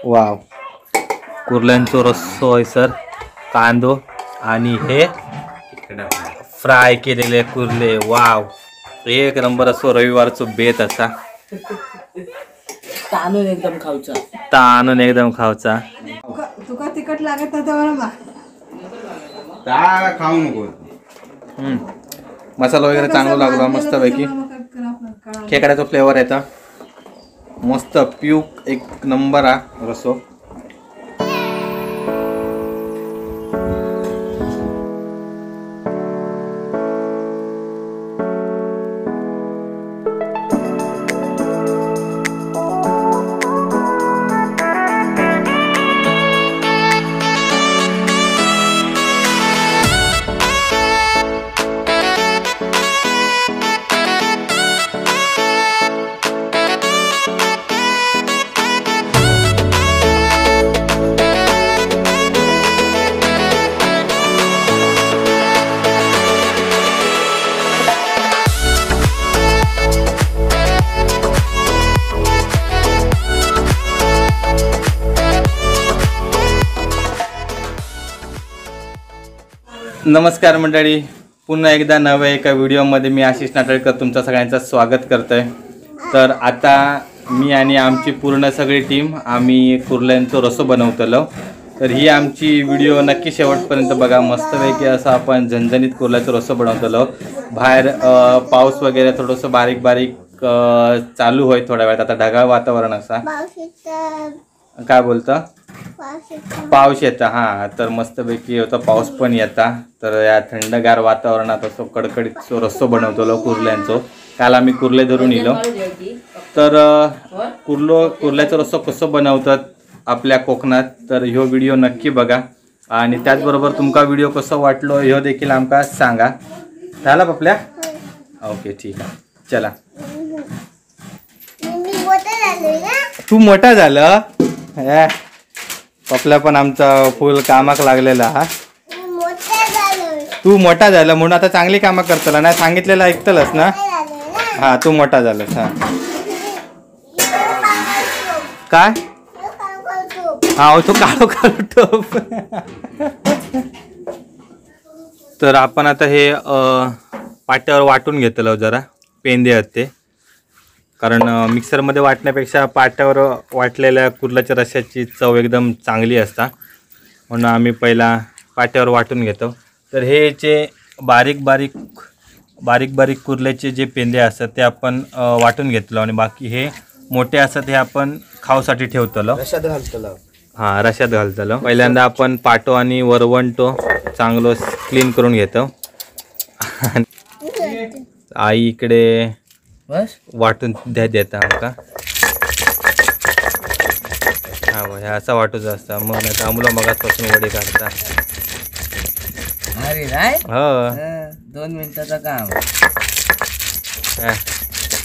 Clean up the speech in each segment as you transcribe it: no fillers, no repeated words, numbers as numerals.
Wow, कुर्ल्यांचो रस्सो sir, कांदो आणि हे फ्राय केलेले कुर्ले. वाव, एक नंबर असो रविवारचो बेत असा. ताणून एकदम खाऊचा. तुका तिखट लागत नव्हतं खाऊ नको. मसाला वगैरे चांगला लागला मस्त पैकी. खेकड्याचा फ्लेवर येता मस्त प्यूक एक नंबर हा रसो. नमस्कार मंडळी, पुन्हा एकदा नव्या एका व्हिडिओमध्ये मी आशिष नाटळकर तुमचं सगळ्यांचं स्वागत करतोय. तर आता मी आणि आमची पूर्ण सगळी टीम आम्ही कुर्ल्यांचो रसो बनवतलो. तर ही आमची व्हिडिओ नक्की शेवटपर्यंत बघा. मस्तपैकी असं आपण झणझणीत कुर्ल्याचो रसो बनवतलो. बाहेर पाऊस वगैरे थोडंसं बारीक बारीक चालू होय थोड्या वेळात. आता ढगाळ वातावरण असा. काय बोलतं? पाऊस येता. हां, तर मस्तपैकी होता पाऊस पण येता. तर या थंडगार वातावरणात असो कडकडीत रस्सो बनवतलो कुर्ल्यांचो. काल आम्ही कुर्ले धरून इलो. तर कुर्ल्याचो रस्सो कसो बनवतात आपल्या कोकणात, तर ह्यो व्हिडिओ नक्की बघा. आणि त्याचबरोबर तुमका व्हिडिओ कसो वाटलो ह्यो देखील आमका सांगा. झाला पपल्या? ओके, ठीक आहे, चला. तू मोठा झालं? पपल्या पण आमचा फुल कामाक लागलेला. हा, तू मोठा झाला म्हणून आता चांगली कामं करतला. नाही सांगितलेलं ऐकतलंस ना? हा, तू मोठा झालास. हा, काय? हा, तो काढो टोप. तर आपण आता हे पाट्यावर वाटून घेतलं जरा पेंदे आहेत ते. कारण मिक्सरमध्ये वाटण्यापेक्षा पाट्यावर वाटलेल्या कुर्ल्याच्या रश्याची चव एकदम चांगली असता, म्हणून आम्ही पहिला पाट्यावर वाटून घेतो. तर हे जे बारीक बारीक कुर्ल्याचे जे पेंदे असतात ते आपण वाटून घेतलो. आणि बाकी हे मोठे असतात हे आपण खाऊसाठी ठेवतलो, रशात घालतलो. हां, रश्यात घालतलो. पहिल्यांदा आपण पाटो आणि वरवंटो चांगलं क्लीन करून घेतो. आई इकडे बस वाटून देता आमका. हा, हे असा वाटूचा असता. मग नाही आम्हाला मगाचपासून वडी काढता. अरे नाही, हो, 2 मिनिटाचं काम.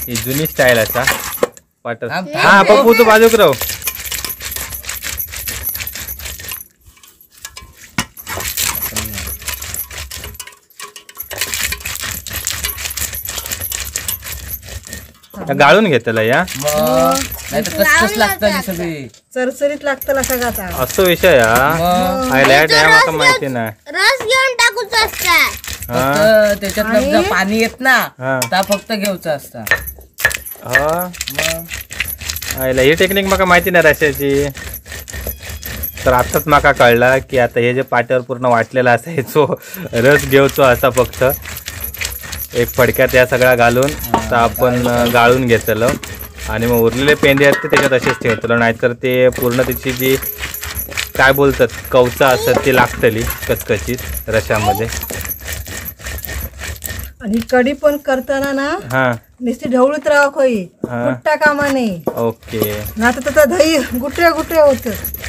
ही जुनी स्टाईल असा वाटत. हा पप्पू, तू बाजूक राहू. गाळून घेतला या. नाही तर कसं लागतं सगळी चरचरीत लागतं सगळा. असं विषय हा माका माहिती नाही. रस घेऊन टाकूच असता. त्याच्यात पाणी येत ना, त्या फक्त घेऊचं असता. ही टेक्निक माका माहिती नाही रश्याची. तर आताच माका कळला की आता हे जे पाट्यावर पूर्ण वाटलेला असायचो रस घेऊचो असा फक्त एक फडक्यात या सगळा घालून तर आपण गाळून घेतलं. आणि मग उरलेले पेंदे आहेत ते त्याच्यात असेच ठेवतलो. नाहीतर ते पूर्ण त्याची जी काय बोलतात कवचा असतात ती लागतली कचकचीत रशामध्ये. आणि कढी पण करताना ना, हा, नुसती ढवळीत राहा खोई, गुट्टा कामा नाही. ओके, ना तर दही गुटऱ्या होत.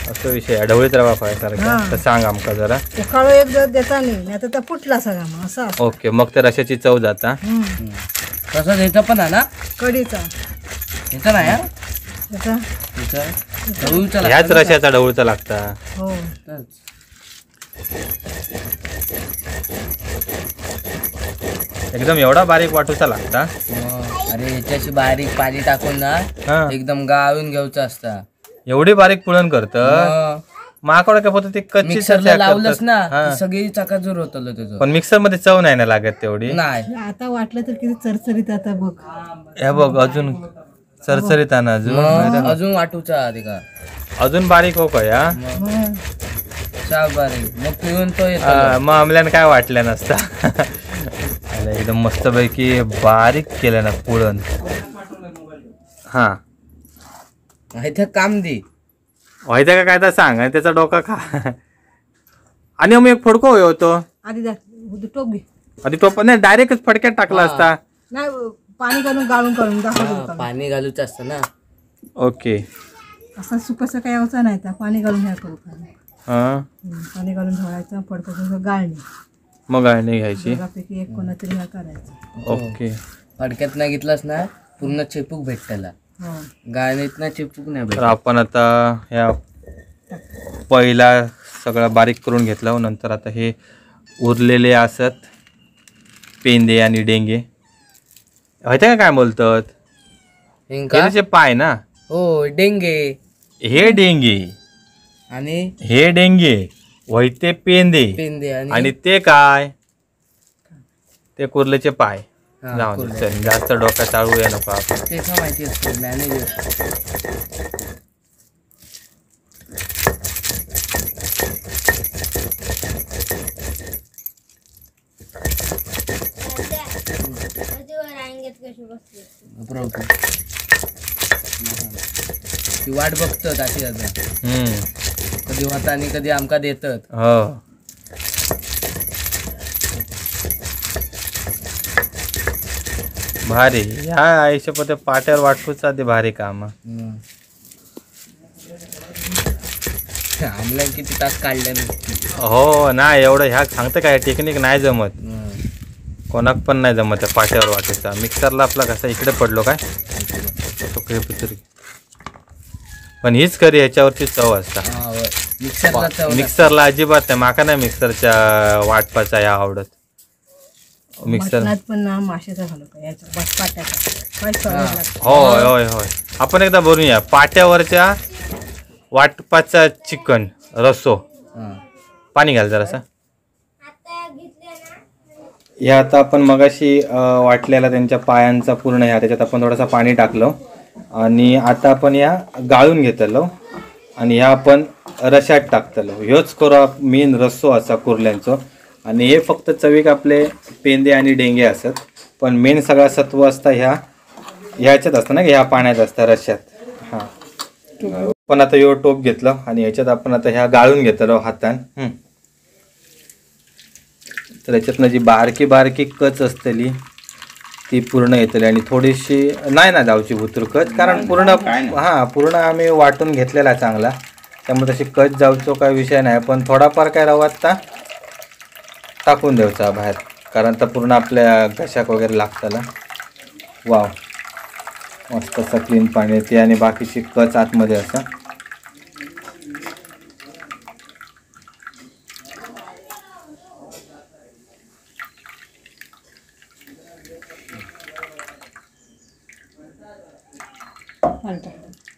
असं विषय ढवळीत रवा पाहिसारखा. तर सांग आमका जरा. उकाळो एक जर देता नाही तर फुटला सगळा मग असा. ओके, मग त्या रशाची चव जाता. कसं घ्यायचं पण आहे ना कढीचा. घेतं नाही ह्याच रशाचा ढवळचा लागता. हो, एकदम एवढा बारीक वाटूचा लागता. अरे याच्याशी बारीक पाणी टाकून ना एकदम गाळून घ्यायचं असता. एवढी बारीक पुळण करतं माकडं काय फक्त ते कच्ची मिक्सरला लावलंच ना ती सगळी चकाचूर होतं त्याचं. पण मिक्सर मध्ये चव नाही ना लागत तेवढी. नाही आता वाटलं तर किती चरचरीत आता बघ. हे बघ अजून चरचरीत आहे ना अजून वाटूचा आधी का अजून बारीक हो का या हं. बारीक मग पिऊन तो येतो. मग आमल्यानं काय वाटलं नसता. एकदम मस्त पैकी बारीक केलं ना पुळण. हा इथे काम दे व्हायचं का काय तर सांग आणि त्याचा डोका खा. आणि मग एक फडको होतो आधी टोप घे. आधी तो पण नाही डायरेक्टच फडक्यात टाकला असता. नाही पाणी घालून गाळून दाखवतो. पाणी घालूच असतं ना. ओके असं सुकसं काय होतं नाही तर पाणी घालून ह्या करू खाली. हा पाणी घालून ठेवायचं फडकं गाळणी मग गाळणी घ्यायची. त्यापैकी एक कोणातरी ह्या करायचं. ओके फडक्यात नाही घेतलास ना पूर्ण चिपूक भेटला. हो गाळणीत ना चिपूक नाही तर भेटत. आपण आता ह्या पहिला सगळं बारीक करून घेतलं नंतर आता हे उरलेले असत पेंदे आणि डेंगे व्हायचं का काय बोलतात त्याचे पाय ना. हो डेंगे हे डेंगे आणि हे डेंगे व्हायते पेंदे पेंदे आणि ते काय ते कुर्लेचे पाय. हा, जाऊ दे, कुर्ले. चल जास्त डोक्यात चालूया नको आपण. ते का माहिती असतं मॅनेजर. ती वाट बघतात अशी आता कधी होता आणि कधी आमका देतात. हो भारी ह्या आयुष्यपते पाट्यावर वाटूच आधी भारी काम. आमल्या किती तास काढले हो नाही एवढं ह्या सांगतं काय टेक्निक नाही जमत कोणाक पण नाही जमत त्या पाट्यावर वाटायचा. मिक्सरला आपला कसा इकडे पडलो काय पण हीच खरी ह्याच्यावरची चव असता. मिक्सरला अजिबात नाही माका नाही मिक्सरच्या वाटपाचा या आवडत. मिक्सर मटणात पण ना माशाचा घालू का याचा बस पाट्याचा काय सवय लागते. होय होय होय आपण एकदा भरूया पाट्यावरच्या वाटपाचा चिकन रस्सो. पाणी घाल जरासा. या आता आपण मगाशी वाटलेला त्यांच्या पायांचा पूर्ण ह्या त्याच्यात आपण थोडासा पाणी टाकलं आणि आता आपण या गाळून घेतलो आणि ह्या आपण रश्यात टाकतलो. ह्योच करू मेन रस्सो असा कुर्ल्यांचो. आणि हे फक्त चवीक आपले पेंदे आणि डेंगे असत पण मेन सगळा सत्व असता ह्याच्यात असतं ना ह्या पाण्यात असतं रश्यात. हां पण आता ह्यो टोप घेतलं आणि ह्याच्यात आपण आता ह्या गाळून घेतलो हातान. तर ह्याच्यातनं जी बारकी बारकी कच असतली ती पूर्ण येतली आणि थोडीशी नाही ना जाऊची भुतूर कच कारण पूर्ण आम्ही वाटून घेतलेला चांगला त्यामुळे तशी कच जाऊचो काय विषय नाही. पण थोडाफार काय रवाता टाकून द्यायचा बाहेर कारण तर पूर्ण आपल्या घशाक वगैरे लागताला. वाव मस्त असं क्लीन पाणी येते आणि बाकीची कच आतमध्ये असं.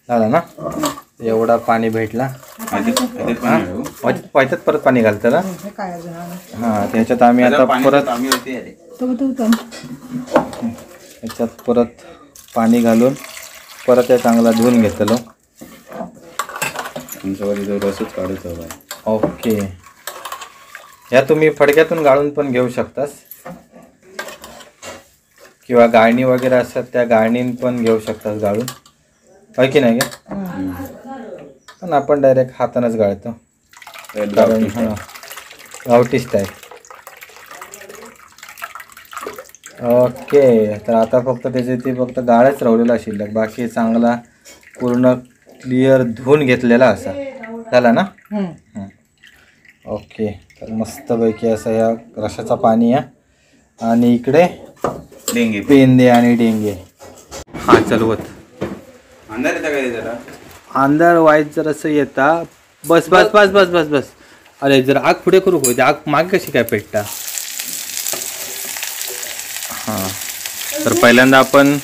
झाला ना एवढा पाणी भेटला. पाहिजेत परत पाणी घालतं ना. हा त्याच्यात आम्ही आता परत ह्याच्यात परत पाणी घालून परत हे चांगला धुवून घेतलो. रसच काढायचा. ओके ह्या तुम्ही फडक्यातून गाळून पण घेऊ शकतास किंवा गाळणी वगैरे असतात त्या गाळणीन पण घेऊ शकतास गाळून आहे की नाही का. पण आपण डायरेक्ट हातानंच गाळतो कारण गावठी स्टाईल. ओके तर आता फक्त त्याचे ते फक्त गाळच राहिलेला शिल्लक बाकी चांगला पूर्ण क्लिअर धुवून घेतलेला असा झाला ना. ओके तर मस्तपैकी असं या रशाचा पाणी आहे आणि इकडे डेंगे पेंदे आणि डेंगे. हा चलवत अंधार येता काय जरा अंधार वाईट जर असं येता. बस बस बस बस बस बस अरे जर आग पुढे करू होते आग मागे कशी काय पेटता. हां तर पहिल्यांदा आपण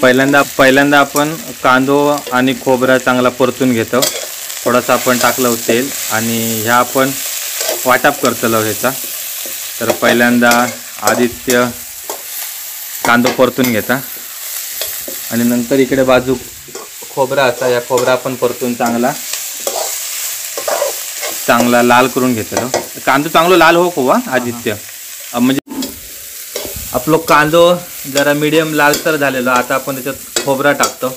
पहिल्यांदा आपण कांदो आणि खोबरा चांगला परतून घेतो. थोडासा आपण टाकलं तेल आणि ह्या आपण वाटप करतलो ह्याचा. तर पहिल्यांदा आदित्य कांदो परतून घेता आणि नंतर इकडे बाजू खोबरा असा, या खोबरा आपण परतून चांगला लाल करून घेतलो. कांदो चांगलो लाल हो कोवा आदित्य. म्हणजे आपलं कांदो जरा मीडियम लालसर झालेलो. आता आपण त्याच्यात खोबरा टाकतो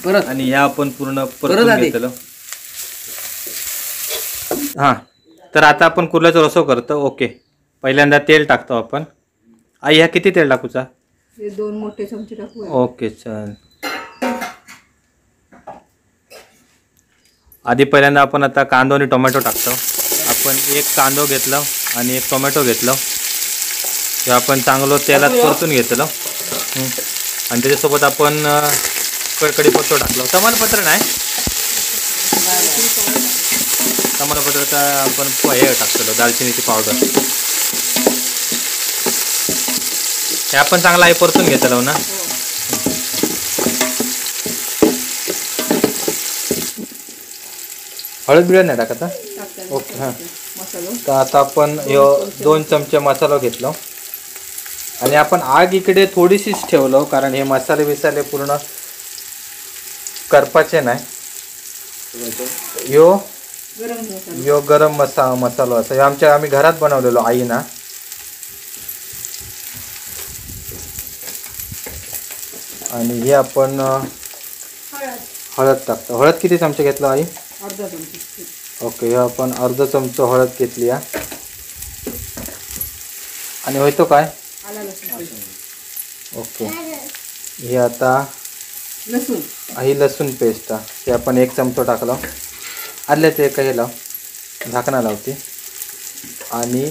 परत आणि ह्या आपण पूर्ण परतून घेतलो. हां, तर आता आपण कुर्ल्याचा रसो करतो. ओके, पहिल्यांदा तेल टाकतो आपण. आई ह्या किती तेल टाकूचा? 2 मोठे चमचे टाकू. ओके चल. आधी पहिल्यांदा आपण आता कांदो आणि टोमॅटो टाकतो. आपण एक कांदो घेतला आणि एक टोमॅटो घेतलं. हे आपण चांगलं तेलात परतून घेतलं आणि त्याच्यासोबत आपण कढीपत्ता टाकलं. तमालपत्र नाही, तमालपत्राचा आपण हे टाकतो, दालचिनीची पावडर. हे आपण चांगला हे परतून घेतलं ना. हळद बिळद नाही टाकता. ओके हां. तर आता आपण 2 चमचे मसाला घेतलो आणि आपण आग इकडे थोडीशीच ठेवलो, कारण हे मसाले बिसाले पूर्ण करपाचे नाही. यो गरम मसालो असा आम्ही घरात बनवलेलो आईना. आणि हे आपण हळद टाकतो. हळद किती चमचे घेतलो आई? अर्धा चमचा. ओके, हे आपण अर्धा चमचा हळद घेतली आहे. आणि होतो काय? आला लसूण. ओके, हे आता ही लसूण पेस्ट हे आपण 1 चमचा टाकलो. आल्याच एक हे लाव, झाकणा लावते. आणि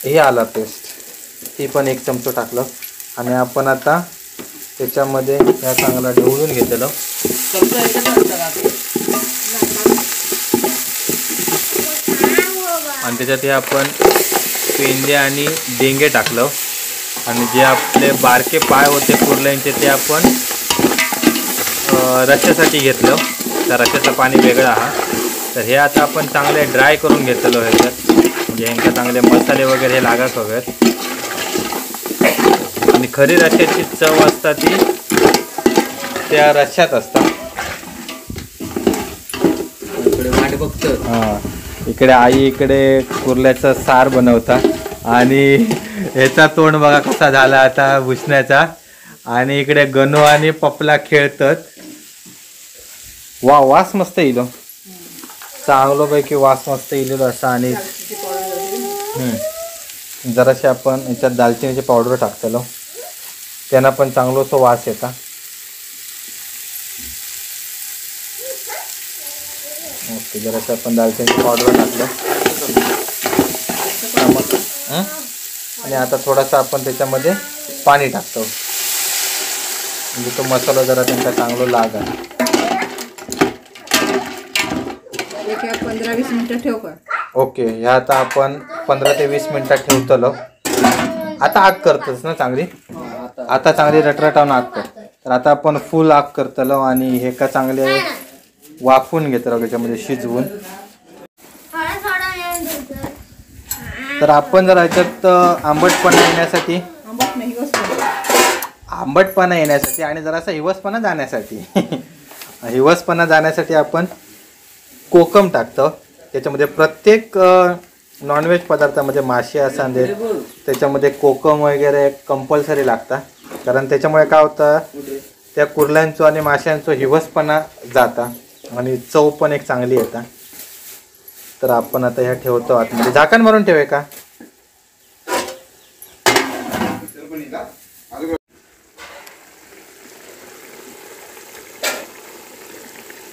हे आला पेस्ट ही पण 1 चमचा टाकलं. आणि आपण आता त्याच्यामध्ये या चांगला ढवळून घेतलं. आणि त्याच्यात हे आपण पेंदे आणि डेंगे टाकलं. आणि जे आपले बारके पाय होते कुर्ल्यांचे ते आपण रश्श्यासाठी घेतलं. त्या रश्श्याचं पाणी वेगळं हा. तर हे आता आपण चांगले ड्राय करून घेतलं ह्याच्यात, म्हणजे ह्यांका चांगले मसाले वगैरे हे लागत हवेत. आणि खरी रश्श्याची चव असता ती त्या रश्श्यात असतात. वाट बघतो. हां, इकडे आई इकडे कुर्ल्याचा सार बनवता आणि ह्याचा तोंड बघा कसा झाला आता भुसण्याचा. आणि इकडे गणू आणि पपला खेळतात. वास मस्त येईल, चांगलं पैकी वास मस्त येईल असा. आणि जराशी आपण याच्यात दालचिनीची पावडर टाकतलो, त्यांना पण चांगलोसो वास येता. ओके, जराशी आपण दालचिनीची पावडर टाकलं. आणि आता थोडासा आपण त्याच्यामध्ये पाणी टाकतो, म्हणजे तो मसाला जरा त्यांचा चांगला लागा. 15-20 मिनिटं ठेव का. ओके, ह्या आता आपण 15 ते 20 मिनिटात ठेवतलो. आता आग करतोस ना चांगली, आता चांगली रटरटावून आग कर. तर आता आपण फुल आग करतलो आणि हे का चांगले वाफून घेतलो त्याच्यामध्ये शिजवून. तर आपण जर ह्याच्यात आंबटपणा येण्यासाठी आणि जरासा हिवसपणा जाण्यासाठी आपण कोकम टाकतो त्याच्यामध्ये. प्रत्येक नॉनव्हेज पदार्थामध्ये मासे असा दे त्याच्यामध्ये कोकम वगैरे कंपल्सरी लागतात, कारण त्याच्यामुळे काय होतं त्या कुर्ल्यांचं आणि माशांचं हिवसपणा जाता आणि चव पण एक चांगली येतात. तर आपण आता ह्या ठेवतो आतमध्ये. झाकण मारून ठेवे का.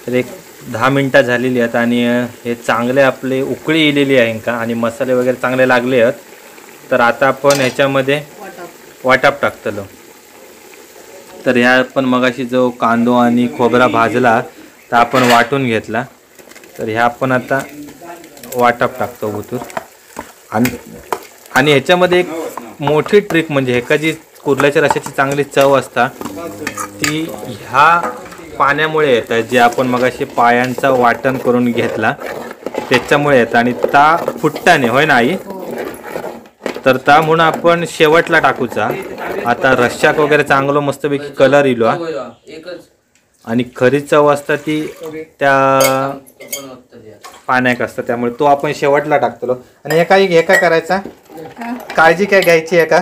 तर एक 10 मिनिटं झालेली आहेत आणि हे चांगले आपले उकळी येलेली आहे का आणि मसाले वगैरे चांगले लागले आहेत. तर आता आपण ह्याच्यामध्ये वाटप टाकतलो. तर ह्या आपण मगाशी जो कांदो आणि खोबरा भाजला तर आपण वाटून घेतला. तर ह्या आपण आता वाटप टाकतो बुतूर. आणि ह्याच्यामध्ये एक मोठी ट्रिक म्हणजे ह्याची कुर्ल्याच्या रश्श्याची चांगली चव असता ती ह्या पाण्यामुळे येतं, जे आपण मगाशी पायांचं वाटण करून घेतला त्याच्यामुळे येतं. आणि ता फुटताने होय ना आई? तर ता म्हणून आपण शेवटला टाकूचा. आता रश्शाक वगैरे चांगलं मस्तपैकी कलर इलो एकच आणि खरी चव असता ती त्या पाण्याक असतं, त्यामुळे तो आपण शेवटला टाकतो. आणि हे काय करायचा, काळजी काय घ्यायची आहे का?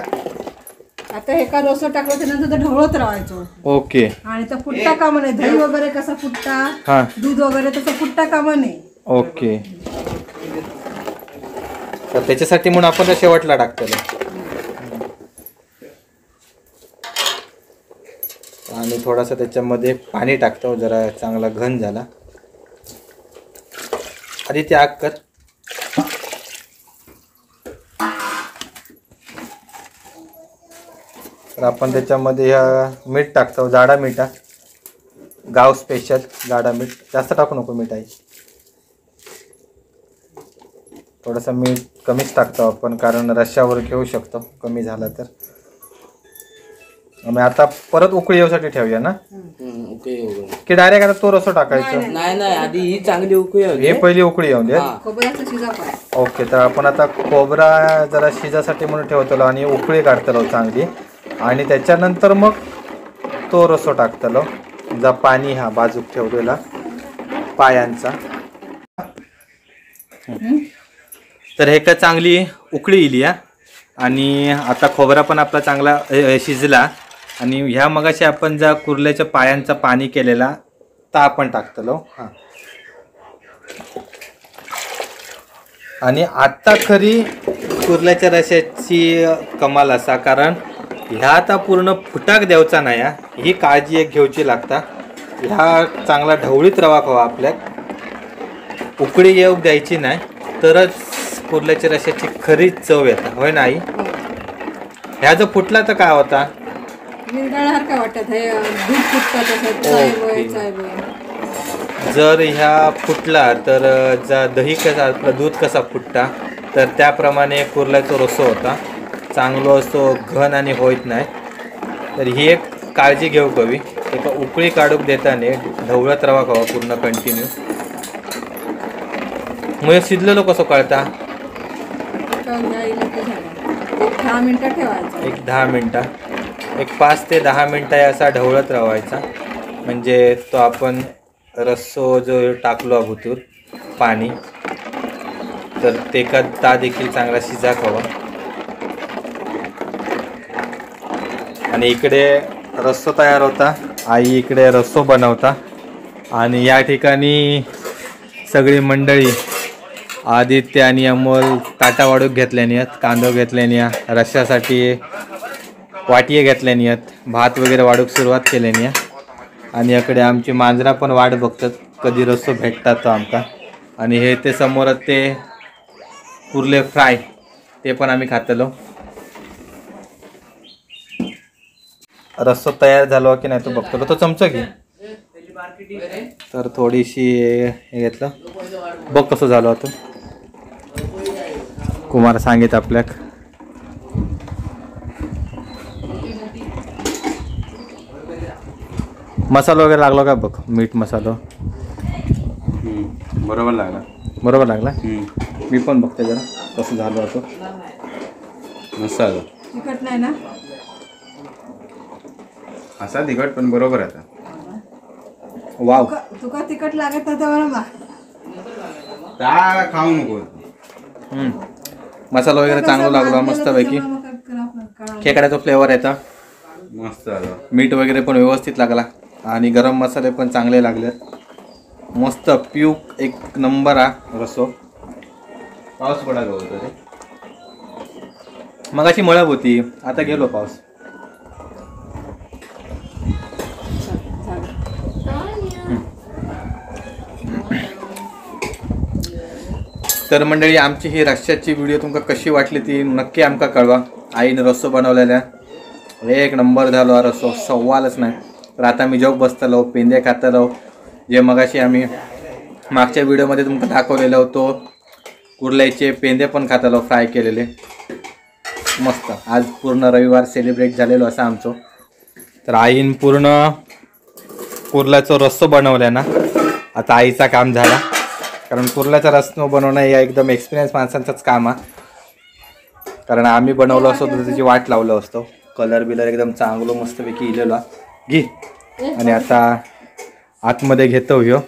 आता हे का रस्सा टाकलं त्यानंतर ते ढवळत राहायचो. ओके. आणि तो फुटता कामा नाही. दही वगैरे कसा फुटता, हां दूध वगैरे तसं फुटता कामा नाही. ओके. तर त्याच्यासाठी म्हणून आपण तो शेवटला टाकतो. आणि थोडासा त्याच्यामध्ये पाणी टाकतो, जरा चांगला घन झाला. आधी ते आग कर. तर आपण त्याच्यामध्ये ह्या मीठ टाकतो, जाडा मीठ, गाव स्पेशल जाडा मीठ. जास्त टाकू नको मीठ आहे. थोडंसं मीठ कमीच टाकतो आपण, कारण रश्श्यावर घेऊ शकतो कमी झाला तर. आम्ही आता परत उकळी येऊसाठी ठेवूया ना, की डायरेक्ट आता तो रस्सा टाकायचं? नाही नाही, आधी ही चांगली उकळी होऊ दे. हे पहिली उकळी येऊन दे. खोबऱ्याचा शिजा पाय. ओके. तर आपण आता खोबरा जरा शिजासाठी म्हणून ठेवतलो आणि उकळी काढतलो चांगली, आणि त्याच्यानंतर मग तो रस्सा टाकतलो, जा पाणी हा बाजूक ठेवलेला पायांचा. तर हे का चांगली उकळी इली हा. आणि आता खोबरा पण आपला चांगला शिजला. आणि ह्या मगाशी आपण ज्या कुर्ल्याच्या पायांचा पाणी केलेला ता आपण टाकतलो. हां. आणि आता खरी कुर्ल्याच्या रश्श्याची कमाल असा, कारण ह्या आता पूर्ण फुटाक द्यायचा नाही, ही काळजी एक घेऊची लागता. ह्या चांगला ढवळीत रवा खावा आपल्याक, उकळी येऊ द्यायची नाही, तरच कुर्ल्याच्या रश्श्याची खरी चव येतात, होय ना आई? ह्या जर फुटला तर काय होता, विरघळल्यासारखं वाटत. हे दूध फुटतं तसं चायवय चायवय. जर ह्या फुटला तर जा दही कसा, आपलं दूध कसा फुटता, तर त्याप्रमाणे कुर्ल्याचा रस्सा होता चांगलो असतो, घन आणि होत नाही. तर ही एक काळजी घेऊ हवी. एका उकळी काढूक देताना ढवळत रवा खावा पूर्ण कंटिन्यू. मग शिजलेलो कसं कळता? 10 मिनिटं ठेवायचं. एक 10 मिनटं, एक 5 ते 10 मिनटं असा ढवळत राहायचा, म्हणजे तो आपण रस्सो जो टाकलो अगोदर पाणी, तर ते का ता देखील चांगला शिजा खावा. आणि इकडे रस्सो तयार होता, आई इकडे रस्सो बनवता. आणि या ठिकाणी सगळी मंडळी, आदित्य आणि अमोल ताटा वाढूक घेतल्यानी आहेत, कांदो घेतल्यानी आहे, रश्श्यासाठी वाटिये घेतल्यानी आहेत, भात वगैरे वाढूक सुरुवात केल्यानी आहे. आणि याकडे आमची मांजरा पण वाट बघतात कधी रस्सो भेटतात तो आमका. आणि हे ते समोर ते कुर्ले फ्राय ते पण आम्ही खातलो. रस्सो तयार झालो की नाही तो बघतो. तो चमचा घे. तर थोडीशी हे घेतलं, बघ कसं झालं होतं. कुमार सांगित आपल्याक. मसाला वगैरे लागलो का बघ, मीठ मसाला बरोबर लागला. बरोबर लागला. मी पण बघते जरा कसं झालं होतं. मस्त आलं. तिखट नाही ना? असा तिखट पण बरोबर आहे. वाव. तुका तिखट लागत नव्हतं बरोबर. त्या खाऊ नको. मसाला वगैरे चांगला लागला मस्तपैकी. खेकड्याचा फ्लेवर येता मस्त आलं. मीठ वगैरे पण व्यवस्थित लागला आणि गरम मसाले पण चांगले लागले. मस्त प्यूक एक नंबर हा रस्सो. पाऊस पडायला होता रे, मगाशी मळब होती, आता गेलो पाऊस. तर मंडळी, आमची ही रश्श्याची व्हिडिओ तुमका कशी वाटली ती नक्की आमका कळवा. आईने रस्सो बनवलेला एक नंबर झालो हा रस्सो, सवालच नाही. तर आता मी जेव्हा बसतलो पेंदे खातलो, जे मगाशी आम्ही मागच्या व्हिडिओमध्ये तुमका दाखवलेलं होतो, कुर्ल्याचे पेंदे पण खातलो फ्राय केलेले. मस्त आज पूर्ण रविवार सेलिब्रेट झालेलो असं आमचं. तर आईन पूर्ण कुर्ल्याचं रस्सो बनवलाय ना. आता आईचा काम झाला, कारण कुर्ल्याचा रस्सो बनवणं हे एकदम एक्सपिरियन्स माणसांचंच काम आहे. कारण आम्ही बनवलो असतो तर त्याची वाट लावलो असतो. कलर बिलर एकदम चांगलं मस्तपैकी इलेलो घे. आणि आता आतमध्ये घेतो ह्यो